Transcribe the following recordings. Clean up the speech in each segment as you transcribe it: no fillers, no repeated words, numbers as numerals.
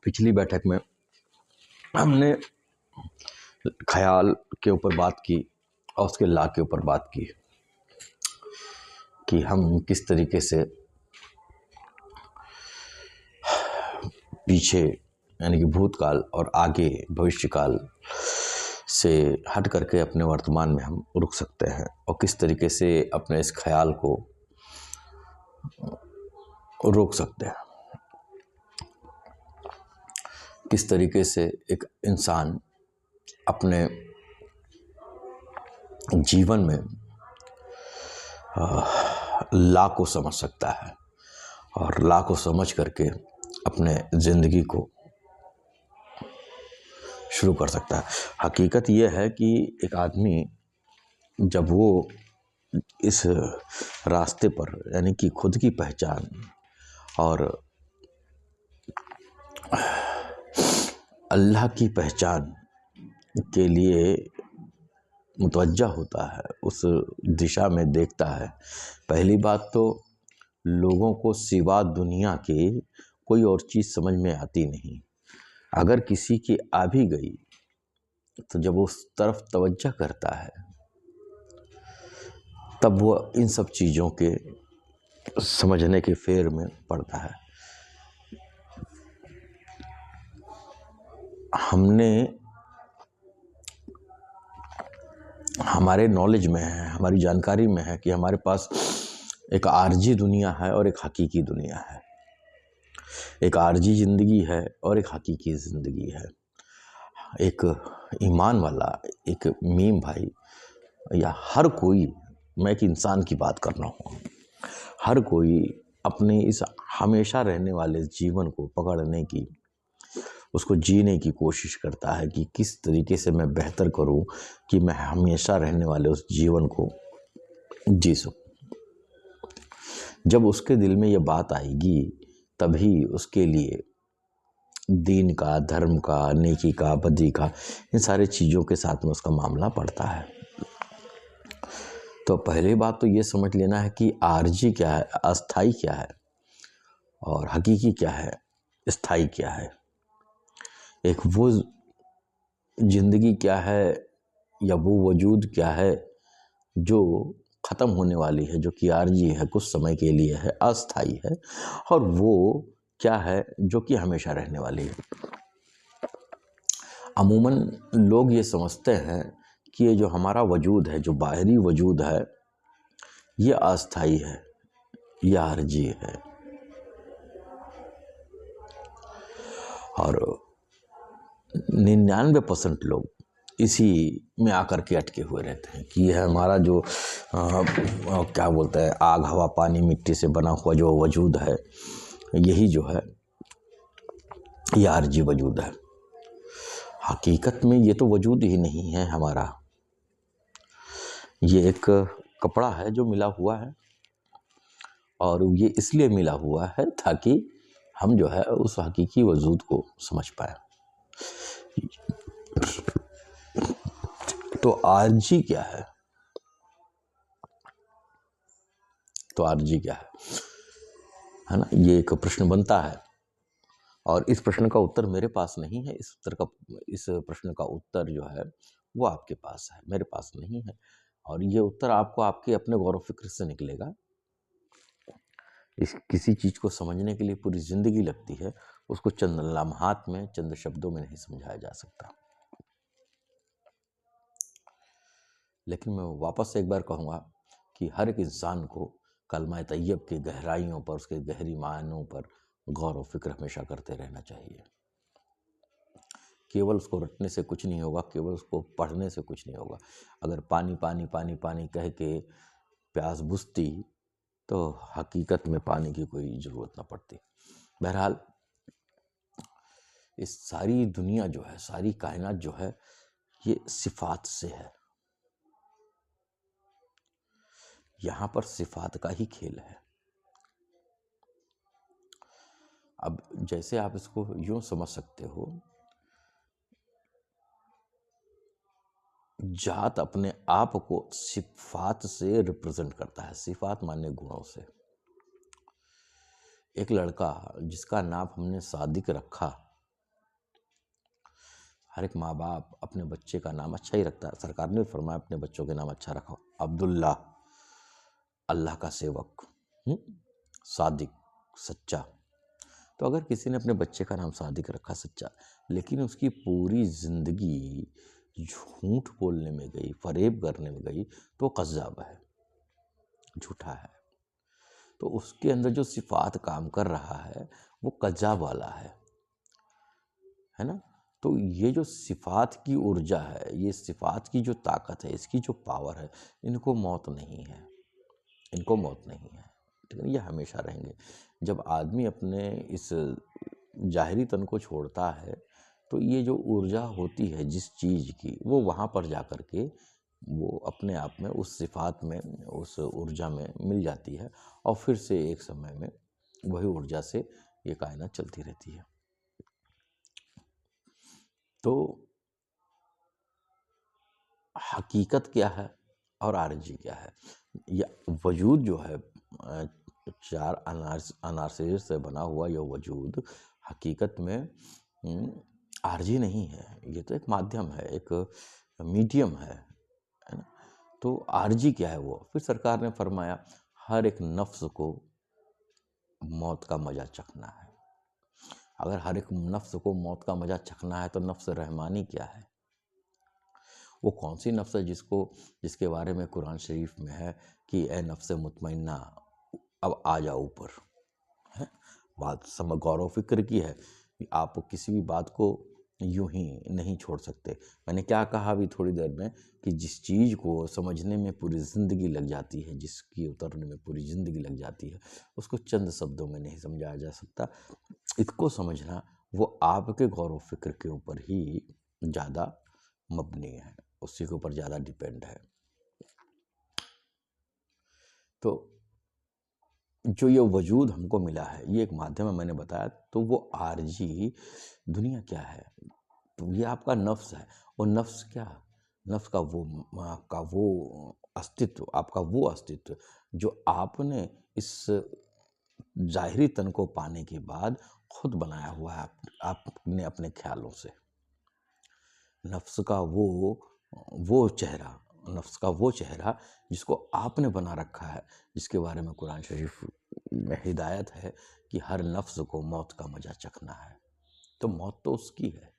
पिछली बैठक में हमने ख्याल के ऊपर बात की और उसके ला के ऊपर बात की कि हम किस तरीके से पीछे यानी कि भूतकाल और आगे भविष्यकाल से हट करके अपने वर्तमान में हम रुक सकते हैं और किस तरीके से अपने इस ख्याल को रोक सकते हैं, किस तरीके से एक इंसान अपने जीवन में ला को समझ सकता है और ला को समझ करके अपने ज़िंदगी को शुरू कर सकता है। हकीकत यह है कि एक आदमी जब वो इस रास्ते पर यानी कि खुद की पहचान और अल्लाह की पहचान के लिए मुतवज्जा होता है, उस दिशा में देखता है, पहली बात तो लोगों को सिवा दुनिया के कोई और चीज़ समझ में आती नहीं। अगर किसी की आ भी गई तो जब वो उस तरफ तवज्जो करता है तब वो इन सब चीज़ों के समझने के फेर में पड़ता है। हमने हमारे नॉलेज में है, हमारी जानकारी में है कि हमारे पास एक आर्जी दुनिया है और एक हकीकी दुनिया है, एक आर्जी ज़िंदगी है और एक हकीकी ज़िंदगी है। एक ईमान वाला, एक मीम भाई या हर कोई, मैं एक इंसान की बात कर रहा हूँ, हर कोई अपने इस हमेशा रहने वाले जीवन को पकड़ने की, उसको जीने की कोशिश करता है कि किस तरीके से मैं बेहतर करूं कि मैं हमेशा रहने वाले उस जीवन को जी सकूं। जब उसके दिल में ये बात आएगी तभी उसके लिए दीन का, धर्म का, नेकी का, बदी का, इन सारे चीज़ों के साथ में उसका मामला पड़ता है। तो पहली बात तो ये समझ लेना है कि आर्जी क्या है, अस्थाई क्या है और हकीकी क्या है, स्थाई क्या है। एक वो ज़िंदगी क्या है या वो वजूद क्या है जो ख़त्म होने वाली है, जो कि आर्जी है, कुछ समय के लिए है, अस्थाई है, और वो क्या है जो कि हमेशा रहने वाली है। अमूमन लोग ये समझते हैं कि ये जो हमारा वजूद है, जो बाहरी वजूद है, ये अस्थाई है, ये आर्जी है। और 99% लोग इसी में आकर के अटके हुए रहते हैं कि यह हमारा जो क्या बोलते हैं, आग, हवा, पानी, मिट्टी से बना हुआ जो वजूद है, यही जो है ये आर्जी वजूद है। हकीकत में ये तो वजूद ही नहीं है हमारा, ये एक कपड़ा है जो मिला हुआ है और ये इसलिए मिला हुआ है ताकि हम जो है उस हकीकी वजूद को समझ पाए। तो आर्जी क्या है? तो आर्जी क्या है ना? ये एक प्रश्न बनता है और इस प्रश्न का उत्तर मेरे पास नहीं है। इस प्रश्न का उत्तर जो है वो आपके पास है, मेरे पास नहीं है। और ये उत्तर आपको आपके अपने गौर व फिक्र से निकलेगा। इस किसी चीज़ को समझने के लिए पूरी ज़िंदगी लगती है, उसको चंद लम्हात में, चंद शब्दों में नहीं समझाया जा सकता। लेकिन मैं वापस से एक बार कहूँगा कि हर एक इंसान को कलमा तैयब की गहराइयों पर, उसके गहरी मायनों पर गौर व फिक्र हमेशा करते रहना चाहिए। केवल उसको रटने से कुछ नहीं होगा, केवल उसको पढ़ने से कुछ नहीं होगा। अगर पानी पानी पानी पानी कह के प्यास बुझती तो हकीकत में पानी की कोई ज़रूरत ना पड़ती। बहरहाल इस सारी दुनिया जो है, सारी कायनात जो है, ये सिफात से है। यहाँ पर सिफात का ही खेल है। अब जैसे आप इसको यूँ समझ सकते हो, जात अपने आप को सिफात से रिप्रेजेंट करता है। सिफात माने गुणों से। एक लड़का जिसका नाम हमने सादिक रखा, हर एक माँ बाप अपने बच्चे का नाम अच्छा ही रखता है। सरकार ने फरमाया अपने बच्चों के नाम अच्छा रखो, अब्दुल्ला अल्लाह का सेवक, सादिक सच्चा। तो अगर किसी ने अपने बच्चे का नाम सादिक रखा सच्चा, लेकिन उसकी पूरी जिंदगी झूठ बोलने में गई, फरेब करने में गई, तो कज़्ज़ाब है, झूठा है। तो उसके अंदर जो सिफात काम कर रहा है वो कज़्ज़ाब वाला है ना। तो ये जो सिफात की ऊर्जा है, ये सिफात की जो ताकत है, इसकी जो पावर है, इनको मौत नहीं है, इनको मौत नहीं है, ठीक है। ये हमेशा रहेंगे। जब आदमी अपने इस जाहिरी तन को छोड़ता है तो ये जो ऊर्जा होती है जिस चीज़ की, वो वहाँ पर जा कर के वो अपने आप में उस सिफात में, उस ऊर्जा में मिल जाती है, और फिर से एक समय में वही ऊर्जा से ये कायनात चलती रहती है। तो हकीकत क्या है और आरजी क्या है? या वजूद जो है, चार अनासिर से बना हुआ यह वजूद हकीकत में आरजी नहीं है। ये तो एक माध्यम है, एक मीडियम है ना। तो आरजी क्या है वो? फिर सरकार ने फरमाया हर एक नफ्स को मौत का मजा चखना है। अगर हर एक नफ्स को मौत का मजा चखना है तो नफ्स रहमानी क्या है? वो कौन सी नफ्स है जिसके बारे में कुरान शरीफ में है कि ए नफ्स मुतमइन्ना अब आ जाओ ऊपर, है। बात समझ गौर फिक्र की है कि आप किसी भी बात को यूं ही नहीं छोड़ सकते। मैंने क्या कहा अभी थोड़ी देर में कि जिस चीज़ को समझने में पूरी ज़िंदगी लग जाती है, जिसकी उतरने में पूरी ज़िंदगी लग जाती है, उसको चंद शब्दों में नहीं समझाया जा सकता। इसको समझना वो आपके गौर फिक्र के ऊपर ही ज़्यादा मबनी है, उसी के ऊपर ज़्यादा डिपेंड है। तो जो ये वजूद हमको मिला है, ये एक माध्यम है, मैंने बताया। तो वो आरजी दुनिया क्या है? तो ये आपका नफ्स है। और नफ्स क्या? नफ्स का वो अस्तित्व, आपका वो अस्तित्व जो आपने इस ज़ाहिरी तन को पाने के बाद खुद बनाया हुआ है आपने अपने ख्यालों से। नफ्स का वो चेहरा, नफ्स का वो चेहरा जिसको आपने बना रखा है, जिसके बारे में कुरान शरीफ में हिदायत है कि हर नफ्स को मौत का मजा चखना है। तो मौत तो उसकी है,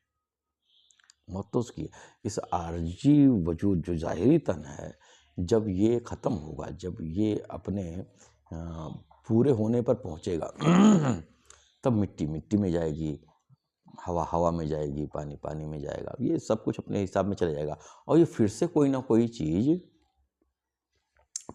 मौत तो उसकी है। इस आरजी वजूद जो ज़ाहिरी तन है, जब ये ख़त्म होगा, जब ये अपने पूरे होने पर पहुँचेगा तब मिट्टी मिट्टी में जाएगी, हवा हवा में जाएगी, पानी पानी में जाएगा, ये सब कुछ अपने हिसाब में चला जाएगा। और ये फिर से कोई ना कोई चीज़,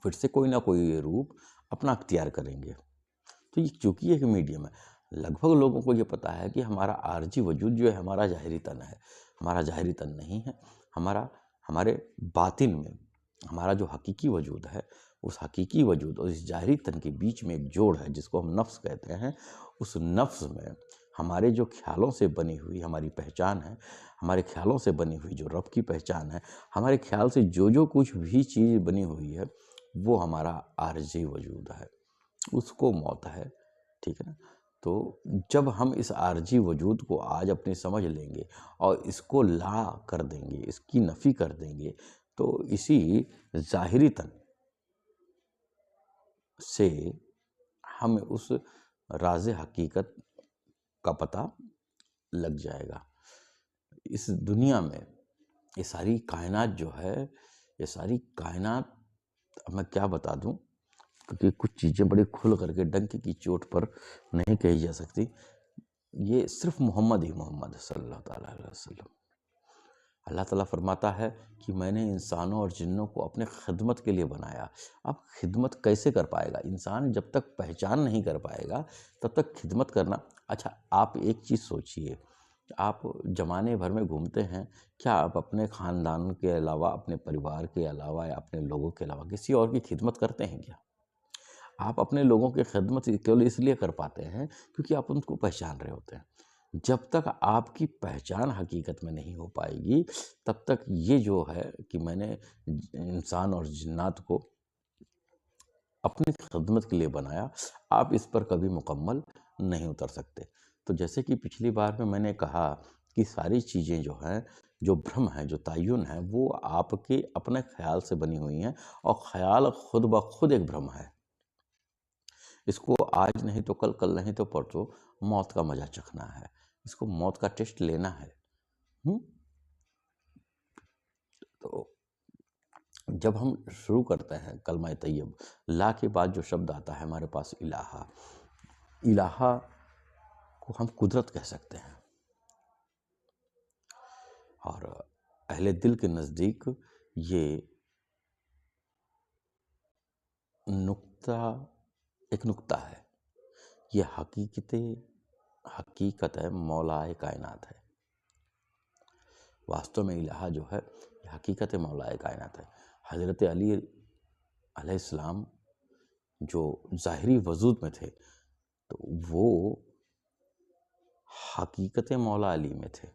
फिर से कोई ना कोई रूप अपना अख्तियार करेंगे। तो ये चूँकि एक मीडियम है, लगभग लोगों को ये पता है कि हमारा आरजी वजूद जो है हमारा ज़ाहिरी तन है। हमारा ज़ाहिरी तन नहीं है, हमारे बातिन में हमारा जो हकीकी वजूद है, उस हकीकी वजूद और इस ज़ाहिरी तन के बीच में एक जोड़ है जिसको हम नफ्स कहते हैं। उस नफ्स में हमारे जो ख्यालों से बनी हुई हमारी पहचान है, हमारे ख्यालों से बनी हुई जो रब की पहचान है, हमारे ख्याल से जो कुछ भी चीज़ बनी हुई है, वो हमारा आरजी वजूद है, उसको मौत है, ठीक है ना। तो जब हम इस आरजी वजूद को आज अपनी समझ लेंगे और इसको ला कर देंगे, इसकी नफ़ी कर देंगे, तो इसी ज़ाहिरी तन से हमें उस राज़े हकीकत का पता लग जाएगा। इस दुनिया में ये सारी कायनात जो है, ये सारी कायनात, अब मैं क्या बता दूं, क्योंकि कुछ चीज़ें बड़ी खुल करके डंके की चोट पर नहीं कही जा सकती। ये सिर्फ मोहम्मद ही मोहम्मद सल्लल्लाहु अलैहि वसल्लम। अल्लाह ताला फरमाता है कि मैंने इंसानों और जिन्नों को अपने खिदमत के लिए बनाया। अब खिदमत कैसे कर पाएगा इंसान? जब तक पहचान नहीं कर पाएगा तब तक खिदमत करना। अच्छा, आप एक चीज़ सोचिए, आप ज़माने भर में घूमते हैं, क्या आप अपने ख़ानदान के अलावा, अपने परिवार के अलावा या अपने लोगों के अलावा किसी और की खिदमत करते हैं क्या? आप अपने लोगों की खिदमत केवल इसलिए कर पाते हैं क्योंकि आप उनको पहचान रहे होते हैं। जब तक आपकी पहचान हकीकत में नहीं हो पाएगी, तब तक ये जो है कि मैंने इंसान और जिन्नात को अपनी खिदमत के लिए बनाया, आप इस पर कभी मुकम्मल नहीं उतर सकते। तो जैसे कि पिछली बार में मैंने कहा कि सारी चीज़ें जो हैं, जो भ्रम है, जो तय्युन है, वो आपके अपने ख़्याल से बनी हुई हैं और ख़्याल खुद ब खुद एक भ्रम है। इसको आज नहीं तो कल, कल नहीं तो परसों मौत का मज़ा चखना है। इसको मौत का टेस्ट लेना है। हुँ? तो जब हम शुरू करते हैं कलमा तैयब, ला के बाद जो शब्द आता है हमारे पास इलाहा, इलाहा को हम कुदरत कह सकते हैं। और अहले दिल के नज़दीक ये नुक्ता एक नुक्ता है। ये हकीकत है, मौलाए कायनात है। वास्तव में इलाहा जो है, ये हकीकत मौलाए कायनात है। हज़रत अली अलैहिस्सलाम जो ज़ाहिरी वजूद में थे, तो वो हकीकत मौला अली में थे।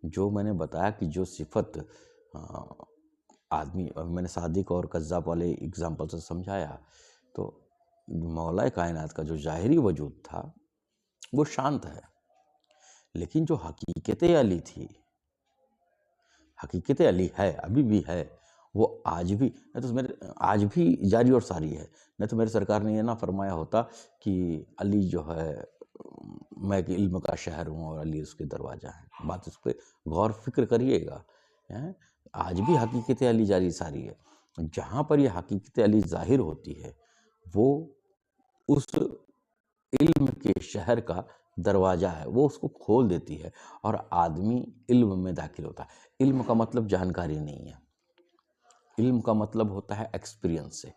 जो मैंने बताया कि जो सिफत आदमी, मैंने सादिक और कज़्ज़ाब वाले एग्जाम्पल से समझाया, तो मौला कायनात का जो ज़ाहिरी वजूद था वो शांत है, लेकिन जो हकीकत अली थी, हकीकत अली है, अभी भी है, वो आज भी नहीं तो मेरे आज भी जारी और सारी है। नहीं तो मेरे सरकार ने ये ना फरमाया होता कि अली जो है, मैं एक इल्म का शहर हूँ और अली उसके दरवाज़ा है। बात इस पे गौर फिक्र करिएगा। हैं, आज भी हकीकत अली जारी सारी है। जहाँ पर ये हकीकत अली ज़ाहिर होती है, वो उस इल्म के शहर का दरवाज़ा है, वो उसको खोल देती है और आदमी इल्म में दाखिल होता है। इल्म का मतलब जानकारी नहीं है, इल्म का मतलब होता है एक्सपीरियंस से।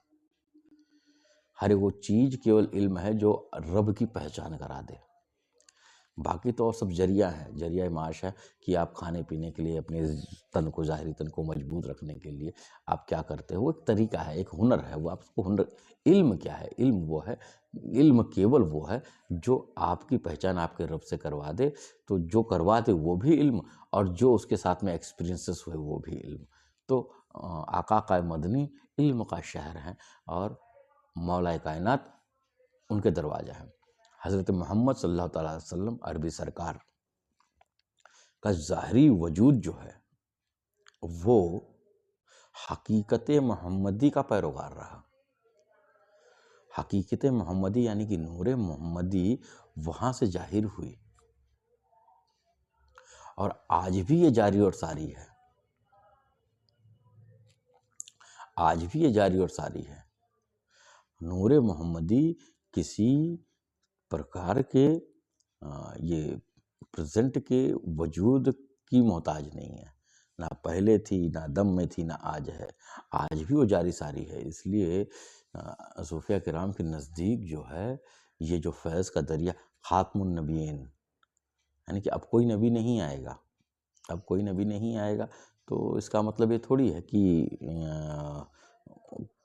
हर वो चीज़ केवल इल्म है जो रब की पहचान करा दे। बाकी तो और सब ज़रिया है, ज़रिया माश है कि आप खाने पीने के लिए अपने तन को, ज़ाहिरी तन को मजबूत रखने के लिए आप क्या करते हो, वो एक तरीका है, एक हुनर है, वो आप उसको हुनर। इल्म क्या है? इल्म वो है, इल्म केवल वो है जो आपकी पहचान आपके रब से करवा दे। तो जो करवा दे वो भी इल्म, और जो उसके साथ में एक्सपीरियंसेस हुए वो भी इल्म। तो आका का मदनी इल्म का शहर है और मौलाए कायनात उनके दरवाज़ा है। हज़रत मोहम्मद सल्लल्लाहु अलैहि वसल्लम अरबी सरकार का ज़ाहिरी वजूद जो है, वो हकीकत मोहम्मदी का पैरोकार रहा। हकीकत मोहम्मदी यानी कि नूर मोहम्मदी वहाँ से ज़ाहिर हुई और आज भी ये जारी और सारी है। आज भी ये जारी और सारी है। नूर मोहम्मदी किसी प्रकार के ये प्रेजेंट के वजूद की मोहताज नहीं है। ना पहले थी, ना दम में थी, ना आज है। आज भी वो जारी सारी है। इसलिए सूफिया किराम के नज़दीक जो है, ये जो फैज़ का दरिया ख़ातमुन नबिय्यीन, यानी कि अब कोई नबी नहीं आएगा, अब कोई नबी नहीं आएगा। तो इसका मतलब ये थोड़ी है कि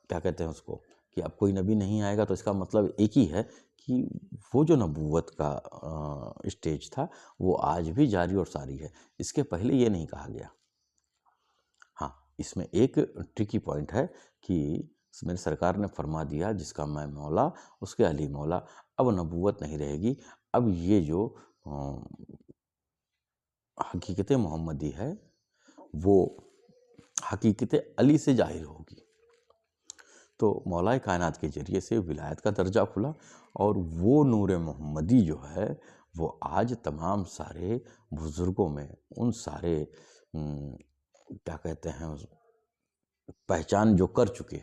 क्या कहते हैं उसको, कि अब कोई नबी नहीं आएगा। तो इसका मतलब एक ही है कि वो जो नबूवत का स्टेज था, वो आज भी जारी और सारी है। इसके पहले ये नहीं कहा गया। हाँ, इसमें एक ट्रिकी पॉइंट है कि मेरी सरकार ने फरमा दिया, जिसका मैं मौला उसके अली मौला। अब नबूवत नहीं रहेगी। अब ये जो हकीकत मोहम्मदी है, वो हकीकत अली से जाहिर होगी। तो मौलाए कायनात के ज़रिए से विलायत का दर्जा खुला और वो नूर मोहम्मदी जो है, वो आज तमाम सारे बुज़ुर्गों में, उन सारे क्या कहते हैं पहचान जो कर चुके,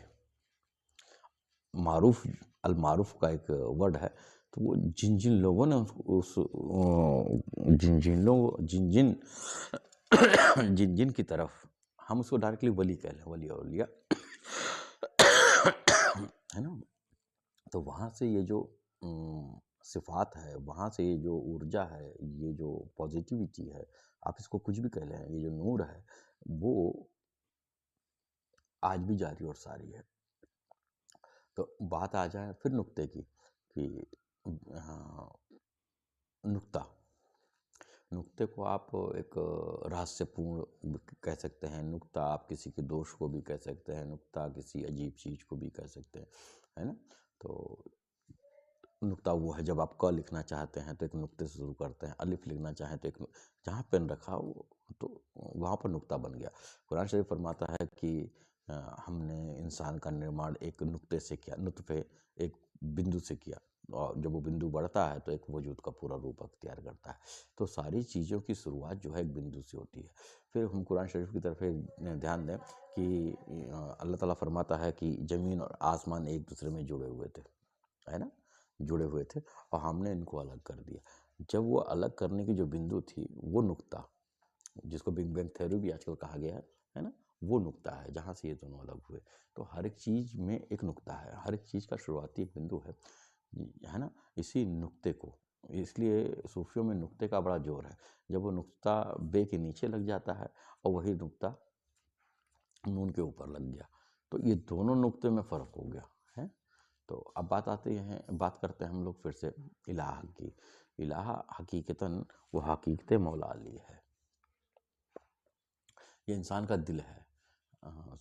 मारूफ, अल मारूफ का एक वर्ड है। तो वो जिन जिन लोगों ने उस जिन जिन लोग जिन जिन की तरफ, हम उसको डायरेक्टली वली कह लें, वली औलिया है ना। तो वहाँ से ये जो सिफ़ात है, वहाँ से ये जो ऊर्जा है, ये जो पॉजिटिविटी है, आप इसको कुछ भी कह लें, ये जो नूर है, वो आज भी जारी और सारी है। तो बात आ जाए फिर नुक्ते की कि नुक्ता नुक्ते को आप एक रहस्यपूर्ण कह सकते हैं, नुक्ता आप किसी के दोष को भी कह सकते हैं, नुक्ता किसी अजीब चीज़ को भी कह सकते हैं, है ना। तो नुक्ता वो है जब आप क लिखना चाहते हैं तो एक नुक्ते से शुरू करते हैं, अलिफ लिखना चाहें तो एक जहाँ पेन रखा वो तो वहाँ पर नुक्ता बन गया। कुरान शरीफ फरमाता है कि हमने इंसान का निर्माण एक नुक्ते से किया, नुत्फ़े एक बिंदु से किया, और जब वो बिंदु बढ़ता है तो एक वजूद का पूरा रूप अख्तियार करता है। तो सारी चीज़ों की शुरुआत जो है एक बिंदु से होती है। फिर हम कुरान शरीफ की तरफ एक ध्यान दें कि अल्लाह ताला फरमाता है कि ज़मीन और आसमान एक दूसरे में जुड़े हुए थे, है ना, जुड़े हुए थे और हमने इनको अलग कर दिया। जब वो अलग करने की जो बिंदु थी वो नुक्ता, जिसको बिग बैंग थ्योरी भी आजकल कहा गया है ना, वो नुक्ता है जहाँ से ये दोनों अलग हुए। तो हर एक चीज़ में एक नुक्ता है, हर एक चीज़ का शुरुआती एक बिंदु है ना। इसी नुक्ते को, इसलिए सूफियों में नुक्ते का बड़ा जोर है। जब वो नुक्ता बे के नीचे लग जाता है और वही नुक्ता नून के ऊपर लग गया, तो ये दोनों नुक्ते में फ़र्क हो गया है। तो अब बात करते हैं हम लोग फिर से इलाह की। इलाह हकीकतन वो हकीकत मौला अली है, ये इंसान का दिल है।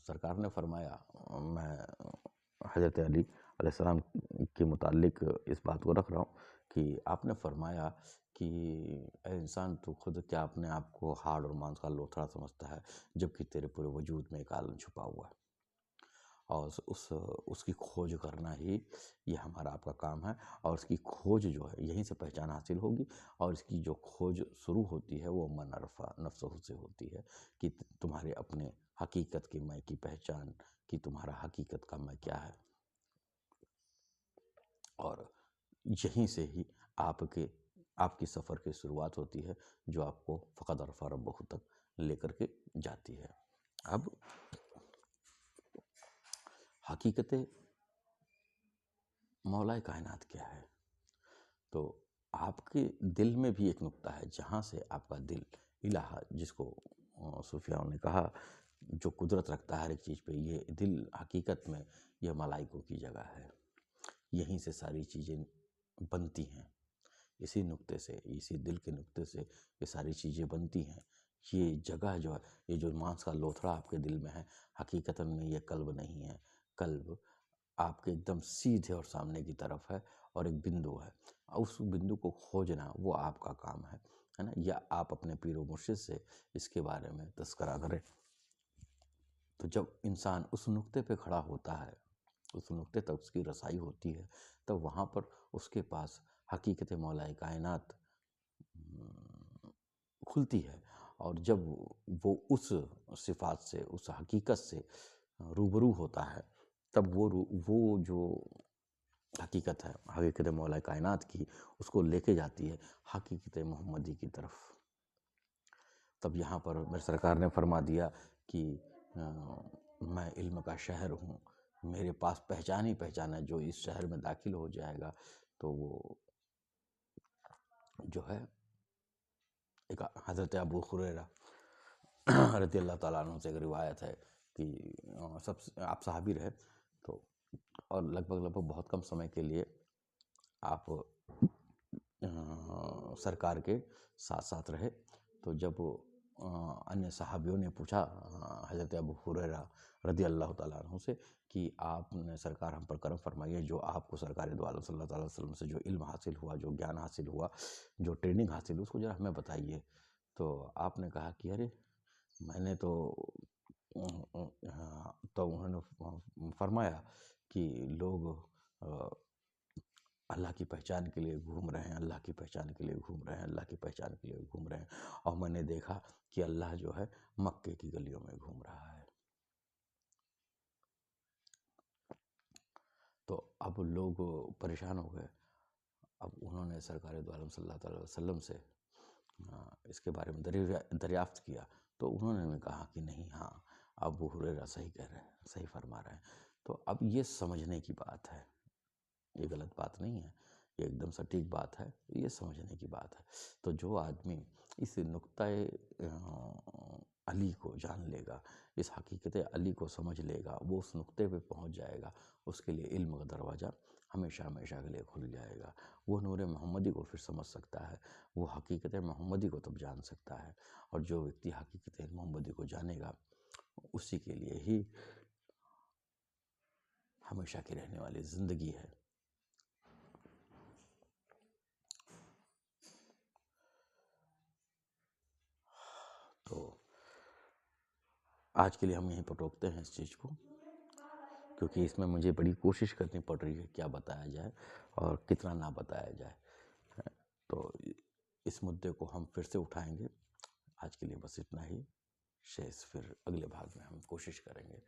सरकार ने फरमाया, मैं हज़रत अली अलैहिस्सलाम के मुतालिक इस बात को रख रहा हूँ कि आपने फरमाया कि ए इंसान तू खुद क्या अपने आप को हाड़ और मांस का लोथड़ा समझता है, जबकि तेरे पूरे वजूद में एक आलम छुपा हुआ है, और उसकी खोज करना ही ये हमारा आपका काम है। और उसकी खोज जो है यहीं से पहचान हासिल होगी, और इसकी जो खोज शुरू होती है वो मन अरफ़ा नफ्सहू से होती है कि तुम्हारे अपने हकीकत की मैं की पहचान, कि तुम्हारा हकीकत का मैं क्या है। और यहीं से ही आपकी सफ़र की शुरुआत होती है, जो आपको फ़क़द अरफ़ा रब्बहू तक लेकर के जाती है। अब हकीकत मौलाए कायनात क्या है? तो आपके दिल में भी एक नुक्ता है जहाँ से आपका दिल इलाहा, जिसको सूफियाओं ने कहा जो कुदरत रखता है हर एक चीज़ पे, ये दिल हकीकत में यह मलाइकों की जगह है। यहीं से सारी चीज़ें बनती हैं, इसी नुक्ते से, इसी दिल के नुक्ते से ये सारी चीज़ें बनती हैं। ये जगह जो है, ये जो मांस का लोथड़ा आपके दिल में है, हकीकतन में ये कल्ब नहीं है। कल्ब आपके एकदम सीधे और सामने की तरफ है और एक बिंदु है। उस बिंदु को खोजना वो आपका काम है ना। या आप अपने पीर व मुर्शिद से इसके बारे में तज़किरा करें। तो जब इंसान उस नुक्ते पे खड़ा होता है, उस नुक्ते तक उसकी रसाई होती है, तब वहाँ पर उसके पास हकीकत मौलाए कायनात खुलती है। और जब वो उस सिफ़ात से, उस हकीकत से रूबरू होता है, तब वो जो हकीकत है, हकीकत मौला कायनात की, उसको लेके जाती है हकीकत मोहम्मदी की तरफ। तब यहाँ पर मेरे सरकार ने फरमा दिया कि मैं इल्म का शहर हूँ, मेरे पास पहचान ही पहचान है। जो इस शहर में दाखिल हो जाएगा तो वो जो है, एक हज़रत अबू हुरैरा रज़ी अल्लाह ताला अन्हु से एक रिवायत है कि आप सहाबी रहे, तो और लगभग बहुत कम समय के लिए आप सरकार के साथ साथ रहे। तो जब अन्य सहाबियों ने पूछा हज़रत अबू हुरैरा रज़ी अल्लाह ताला अन्हु से कि आपने सरकार हम पर करम फरमाइए, जो आपको सरकार दो आलम सल्लल्लाहु अलैहि वसल्लम से जो इल्म हासिल हुआ, जो ज्ञान हासिल हुआ, जो ट्रेनिंग हासिल हुई, उसको ज़रा हमें बताइए। तो आपने कहा कि अरे मैंने तो तो उन्होंने फरमाया कि लोग अल्लाह की पहचान के लिए घूम रहे हैं, अल्लाह की पहचान के लिए घूम रहे हैं, अल्लाह की पहचान के लिए घूम रहे हैं, और मैंने देखा कि अल्लाह जो है मक्के की गलियों में घूम रहा है। तो अब लोग परेशान हो गए। अब उन्होंने सरकार दो आलम सल्लल्लाहु अलैहि वसल्लम से इसके बारे में दरियाफ्त किया। तो उन्होंने कहा कि नहीं, हाँ, अबू हुरैरा सही कह रहे हैं, सही फरमा रहे हैं। तो अब ये समझने की बात है, ये गलत बात नहीं है, ये एकदम सटीक बात है, ये समझने की बात है। तो जो आदमी इस नुक्ताए अली को जान लेगा, इस हकीकत अली को समझ लेगा, वो उस नुक्ते पे पहुंच जाएगा। उसके लिए इल्म का दरवाज़ा हमेशा हमेशा के लिए खुल जाएगा। वो नूर मोहम्मदी को फिर समझ सकता है, वो हकीकत मोहम्मदी को तब जान सकता है। और जो व्यक्ति हकीकत मोहम्मदी को जानेगा उसी के लिए ही हमेशा की रहने वाली ज़िंदगी है। तो आज के लिए हम यहीं पर रोकते हैं इस चीज़ को, क्योंकि इसमें मुझे बड़ी कोशिश करनी पड़ रही है क्या बताया जाए और कितना ना बताया जाए। तो इस मुद्दे को हम फिर से उठाएंगे। आज के लिए बस इतना ही। शेष फिर अगले भाग में हम कोशिश करेंगे।